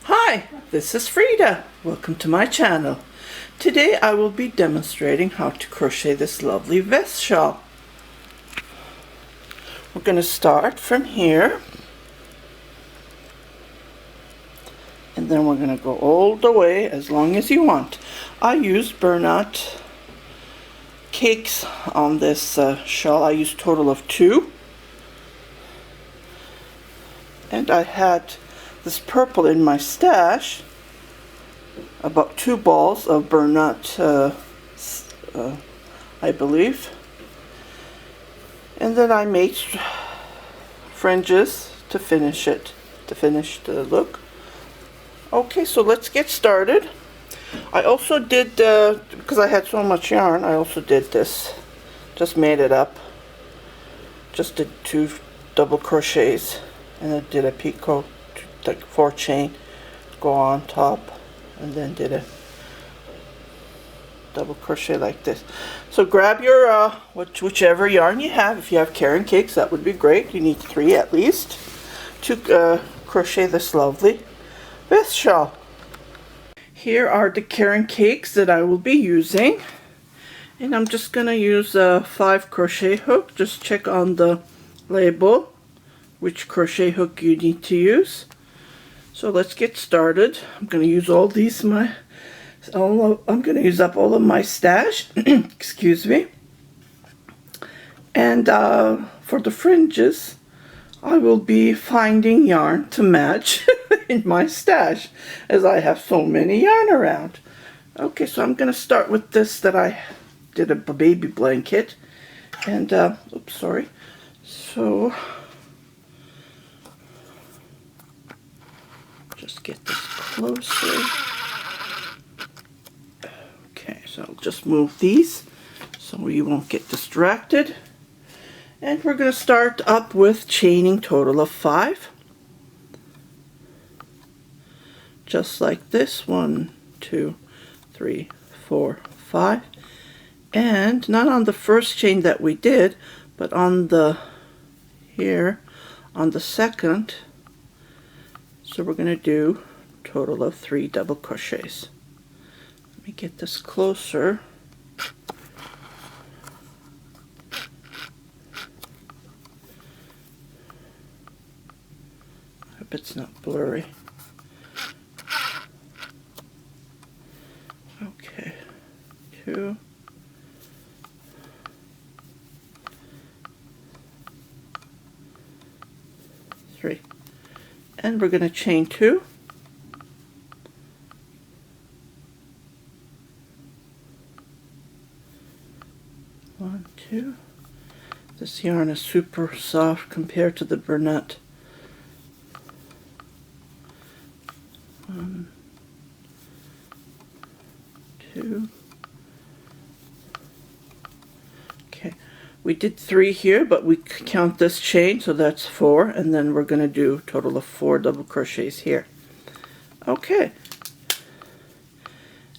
Hi, this is Frida. Welcome to my channel. Today I will be demonstrating how to crochet this lovely vest shawl. We're going to start from here, and then we're going to go all the way as long as you want. I used burnout cakes on this shawl. I used a total of 2, and I had this purple in my stash, about 2 balls of burnout, I believe, and then I made fringes to finish the look. Okay, so let's get started. I also did, because I had so much yarn, I also did this, just made it up, just did 2 double crochets, and I did a picot, like 4 chain, go on top, and then did a double crochet like this. So grab your whichever yarn you have. If you have Caron cakes, that would be great. You need 3 at least to crochet this lovely vest shawl. Here are the Caron cakes that I will be using, and I'm just gonna use a 5 crochet hook. Just check on the label which crochet hook you need to use. So let's get started. I'm going to use I'm going to use up all of my stash. Excuse me. And for the fringes, I will be finding yarn to match in my stash, as I have so many yarn around. Okay, so I'm going to start with this that I did a baby blanket. And, oops, sorry. So just get this closer. Okay, so I'll just move these so you won't get distracted. And we're going to start up with chaining total of 5. Just like this. 1, 2, 3, 4, 5. And not on the first chain that we did, but on the here on the second. So we're going to do a total of 3 double crochets. Let me get this closer. I hope it's not blurry. Okay, 2. 3. And we're going to chain 2. 1, 2. This yarn is super soft compared to the burnout. 1, 2. Okay, we did 3 here, but we count this chain, so that's 4, and then we're going to do a total of 4 double crochets here. Okay,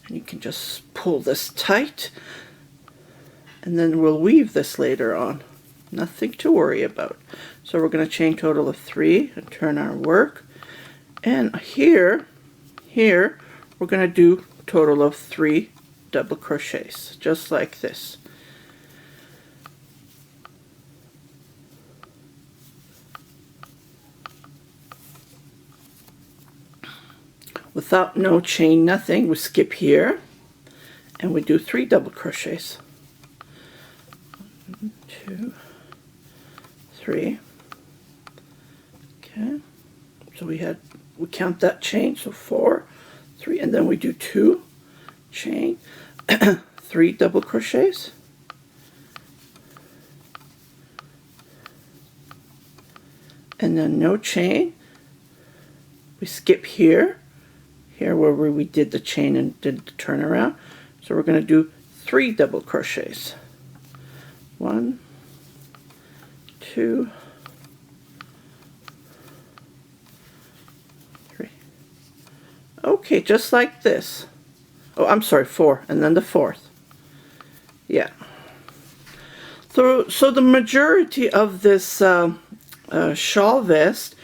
and you can just pull this tight, and then we'll weave this later on. Nothing to worry about. So we're going to chain total of 3 and turn our work, and here we're going to do a total of 3 double crochets, just like this. Without no chain, nothing, we skip here and we do 3 double crochets. 1, 2, 3. Okay, so we count that chain, so 4, 3, and then we do 2 chain, 3 double crochets, and then no chain. We skip here where we did the chain and did the turnaround. So we're going to do 3 double crochets. 1, 2, 3. Okay, just like this. Oh, I'm sorry, 4, and then the 4th. Yeah. So the majority of this shawl vest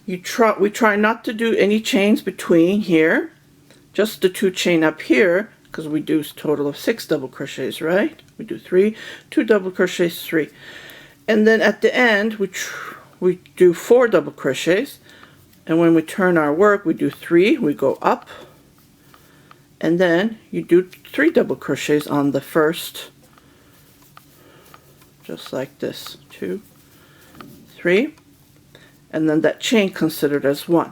we try not to do any chains between here, just the 2 chain up here, because we do a total of 6 double crochets, right? We do 3, 2 double crochets, 3, and then at the end we do 4 double crochets, and when we turn our work we do 3, we go up, and then you do 3 double crochets on the first, just like this, 2, 3, and then that chain considered as 1,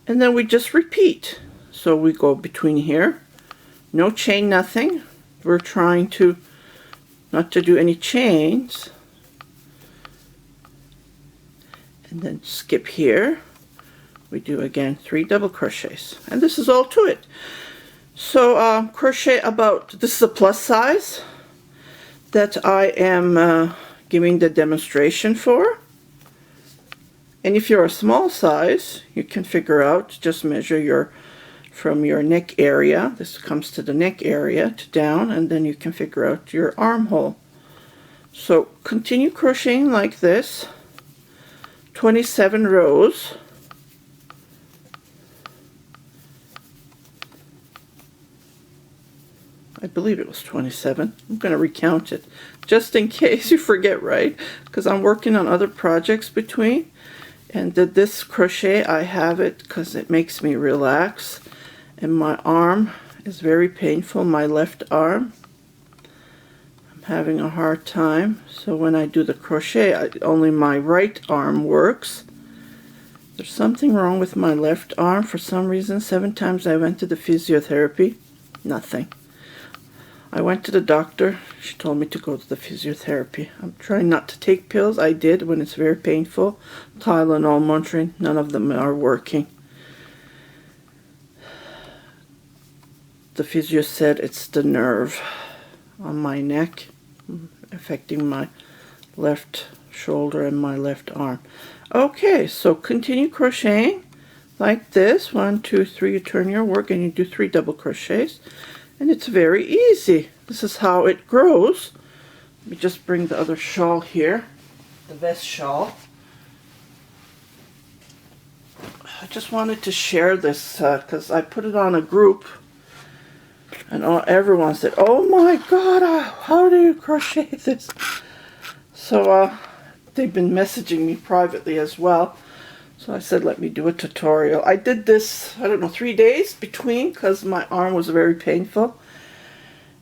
and then we just repeat. So we go between here, no chain, nothing. We're trying to not to do any chains, and then skip here. We do again 3 double crochets, and this is all to it. So crochet about, this is a plus size that I am giving the demonstration for. And if you're a small size, you can figure out, just measure from your neck area, this comes to the neck area to down, and then you can figure out your armhole. So continue crocheting like this, 27 rows. I believe it was 27. I'm going to recount it just in case you forget, right? Because I'm working on other projects between. And this crochet, I have it because it makes me relax. And my arm is very painful, my left arm. I'm having a hard time. So when I do the crochet, only my right arm works. There's something wrong with my left arm for some reason. 7 times I went to the physiotherapy. Nothing. I went to the doctor. She told me to go to the physiotherapy. I'm trying not to take pills. I did when it's very painful. Tylenol, Motrin, none of them are working. The physio said it's the nerve on my neck affecting my left shoulder and my left arm. Okay, so continue crocheting like this. 1, 2, 3, you turn your work and you do 3 double crochets. And it's very easy. This is how it grows. Let me just bring the other shawl here, the vest shawl. I just wanted to share this because I put it on a group, and everyone said, "Oh my God, how do you crochet this?" So they've been messaging me privately as well. So I said, let me do a tutorial. I did this, I don't know, 3 days between because my arm was very painful.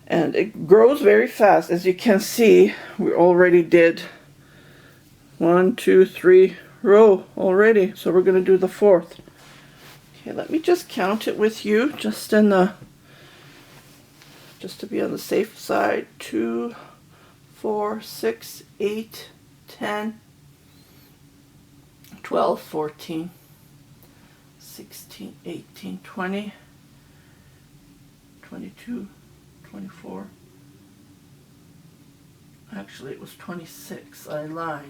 And it grows very fast. As you can see, we already did 1, 2, 3 row already. So we're going to do the 4th. Okay, let me just count it with you, just to be on the safe side. 2, 4, 6, 8, 10, 12, 14, 16, 18, 20, 22, 24. Actually, it was 26. I lied.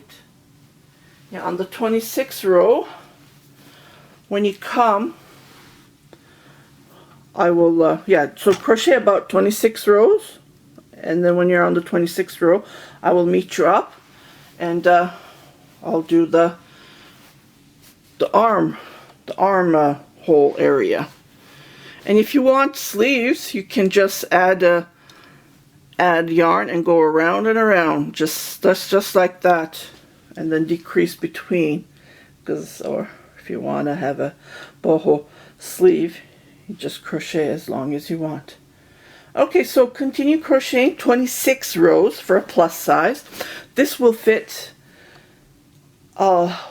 Yeah, on the 26th row, when you come, I will, so crochet about 26 rows, and then when you're on the 26th row, I will meet you up, and I'll do the arm hole area. And if you want sleeves, you can just add yarn and go around and around, just like that, and then decrease between, or if you want to have a boho sleeve, you just crochet as long as you want. Okay, so continue crocheting 26 rows for a plus size. This will fit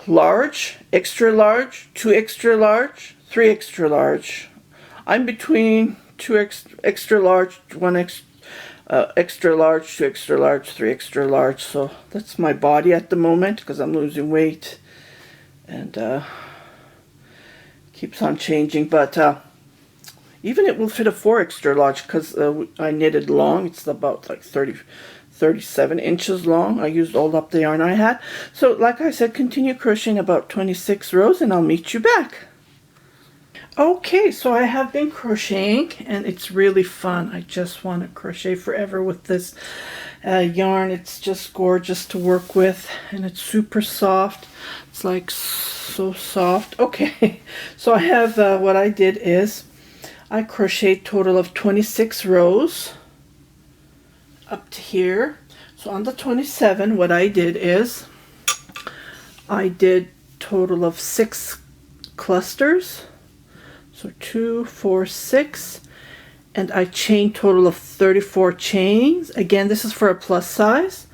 large, extra large, 2 extra large, 3 extra large. I'm between 2 extra large, 1 extra large, 2 extra large, 3 extra large. So that's my body at the moment because I'm losing weight and keeps on changing. But even it will fit a 4 extra large because I knitted long. It's about like 37 inches long. I used all up the yarn I had. So like I said, continue crocheting about 26 rows and I'll meet you back. Okay, so I have been crocheting and it's really fun. I just want to crochet forever with this yarn. It's just gorgeous to work with and it's super soft. It's like so soft. Okay, so I have what I did is I crocheted total of 26 rows up to here. So on the 27, what I did is I did total of 6 clusters. So 2, 4, 6, and I chained total of 34 chains. Again, this is for a plus size.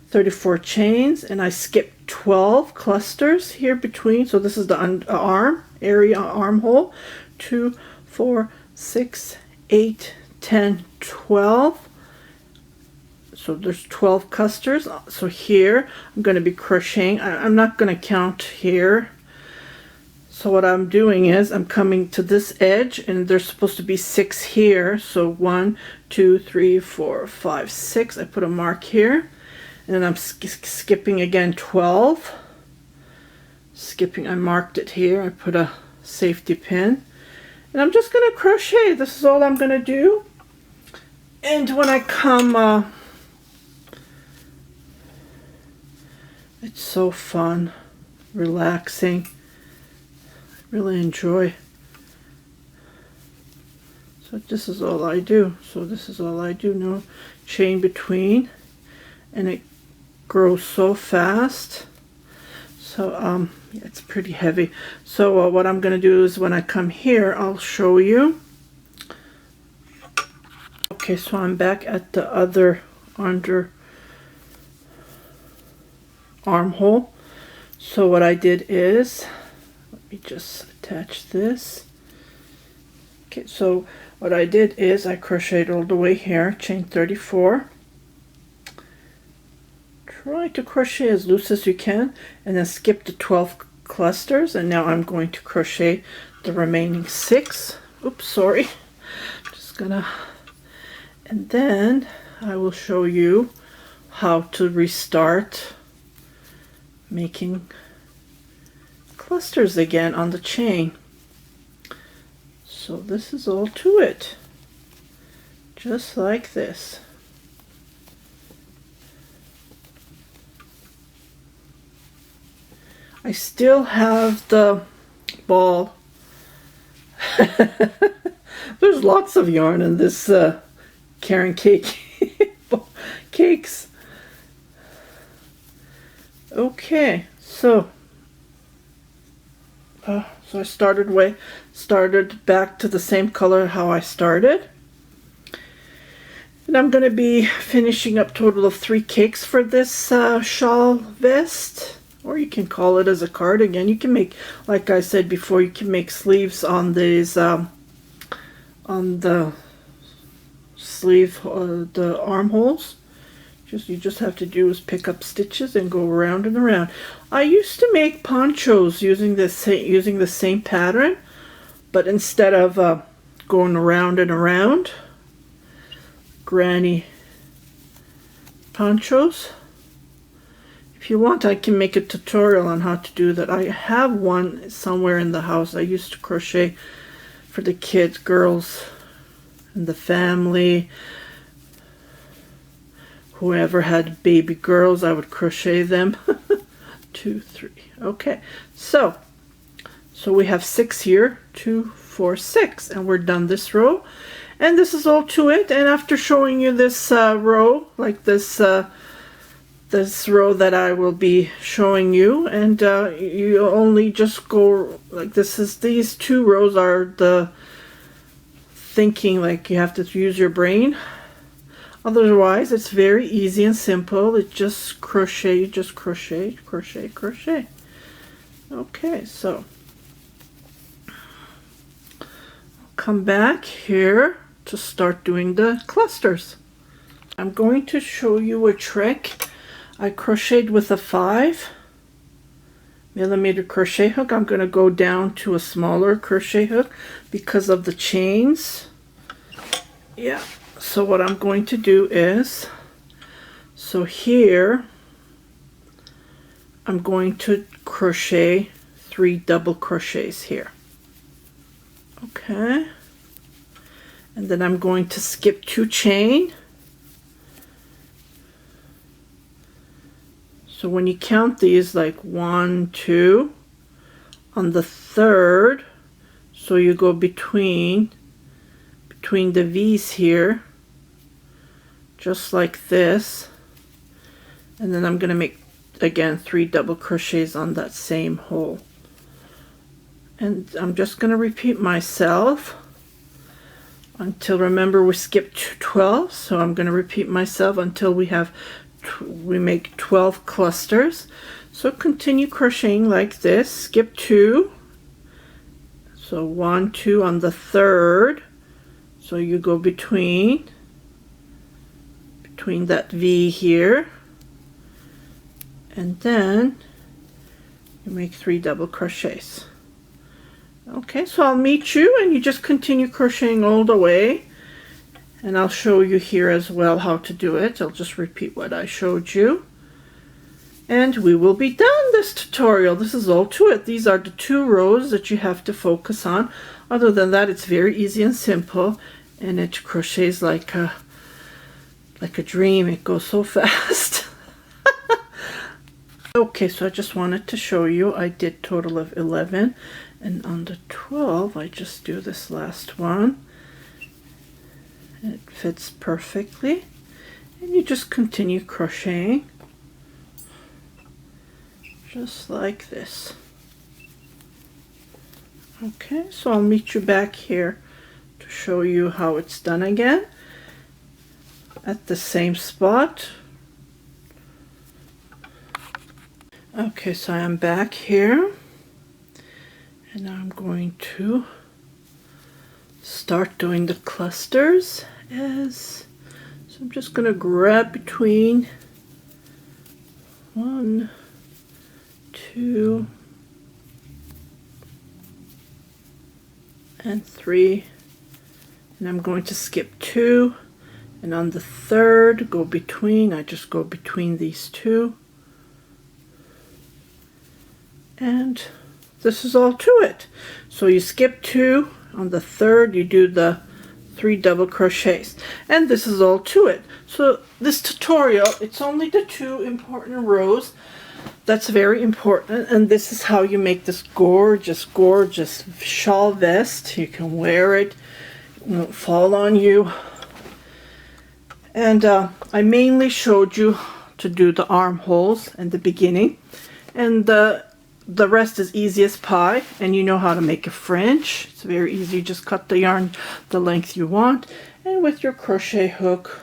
34 chains, and I skipped 12 clusters here between. So this is the arm area, armhole. 2, 4, 6, 8, 10, 12. So there's 12 clusters. So here I'm going to be crocheting. I'm not going to count here. So what I'm doing is I'm coming to this edge and there's supposed to be 6 here. So 1, 2, 3, 4, 5, 6. I put a mark here and then I'm skipping again 12. Skipping, I marked it here. I put a safety pin and I'm just going to crochet. This is all I'm going to do. And when I come, it's so fun, relaxing. Really enjoy. So this is all I do. So this is all I do. No chain between, and it grows so fast. So yeah, it's pretty heavy. So what I'm going to do is when I come here, I'll show you. Okay, so I'm back at the other under armhole. So what I did is, let me just attach this. Okay, so what I did is I crocheted all the way here, chain 34. Try to crochet as loose as you can, and then skip the 12 clusters. And now I'm going to crochet the remaining 6. Oops, sorry. Just gonna, and then I will show you how to restart making clusters again on the chain. So this is all to it, just like this. I still have the ball. There's lots of yarn in this Caron cake cakes. Okay, so I started back to the same color how I started. And I'm going to be finishing up total of 3 cakes for this shawl vest. Or you can call it as a cardigan. You can make, like I said before, you can make sleeves on these, on the sleeve, the armholes. You just have to do is pick up stitches and go around and around. I used to make ponchos using the same pattern, but instead of going around and around, granny ponchos. If you want, I can make a tutorial on how to do that. I have one somewhere in the house. I used to crochet for the kids, girls, and the family. Whoever had baby girls, I would crochet them. 2, 3. Okay, so we have 6 here. 2, 4, 6, and we're done this row. And this is all to it. And after showing you this row, like this row that I will be showing you, and you only just go like this. These 2 rows are the thinking, like you have to use your brain. Otherwise, it's very easy and simple. It just crochet, you just crochet, crochet, crochet. Okay, so I'll come back here to start doing the clusters. I'm going to show you a trick. I crocheted with a 5mm crochet hook. I'm going to go down to a smaller crochet hook because of the chains. Yeah. So what I'm going to do is, so here I'm going to crochet 3 double crochets here. Okay, and then I'm going to skip 2 chain. So when you count these, like 1, 2, on the third, so you go between the V's here, just like this, and then I'm going to make again 3 double crochets on that same hole. And I'm just going to repeat myself until, remember, we skipped 12, so I'm going to repeat myself until we make 12 clusters. So continue crocheting like this, skip 2, so 1, 2 on the third, so you go between that V here, and then you make 3 double crochets. Okay, so I'll meet you and you just continue crocheting all the way, and I'll show you here as well how to do it. I'll just repeat what I showed you, and we will be done this tutorial. This is all to it. These are the 2 rows that you have to focus on. Other than that, it's very easy and simple, and it crochets like a dream. It goes so fast. Okay, so I just wanted to show you I did total of 11, and on the 12 I just do this last one. It fits perfectly, and you just continue crocheting just like this. Okay, so I'll meet you back here to show you how it's done again at the same spot. Okay, so I'm back here, and I'm going to start doing the clusters. So I'm just going to grab between 1, 2, and 3, and I'm going to skip 2, and on the third go between. I just go between these 2. And this is all to it. So you skip 2, on the third you do the 3 double crochets, and this is all to it. So this tutorial, it's only the 2 important rows that's very important, and this is how you make this gorgeous shawl vest. You can wear it, it won't fall on you. And I mainly showed you to do the armholes in the beginning, and the rest is easy as pie, and you know how to make a fringe. It's very easy. You just cut the yarn the length you want, and with your crochet hook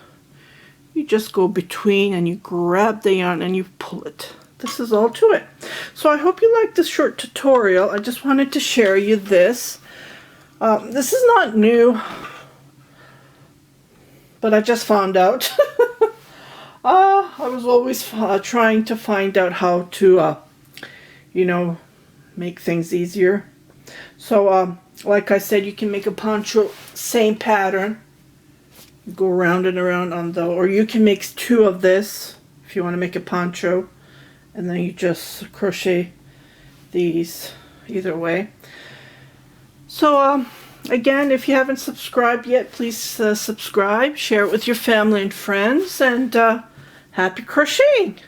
you just go between and you grab the yarn and you pull it. This is all to it. So I hope you liked this short tutorial. I just wanted to share you this. This is not new, but I just found out. I was always trying to find out how to you know, make things easier. So like I said, you can make a poncho, same pattern, go around and around on the, or you can make 2 of this if you want to make a poncho, and then you just crochet these either way. So again, if you haven't subscribed yet, please subscribe, share it with your family and friends, and happy crocheting!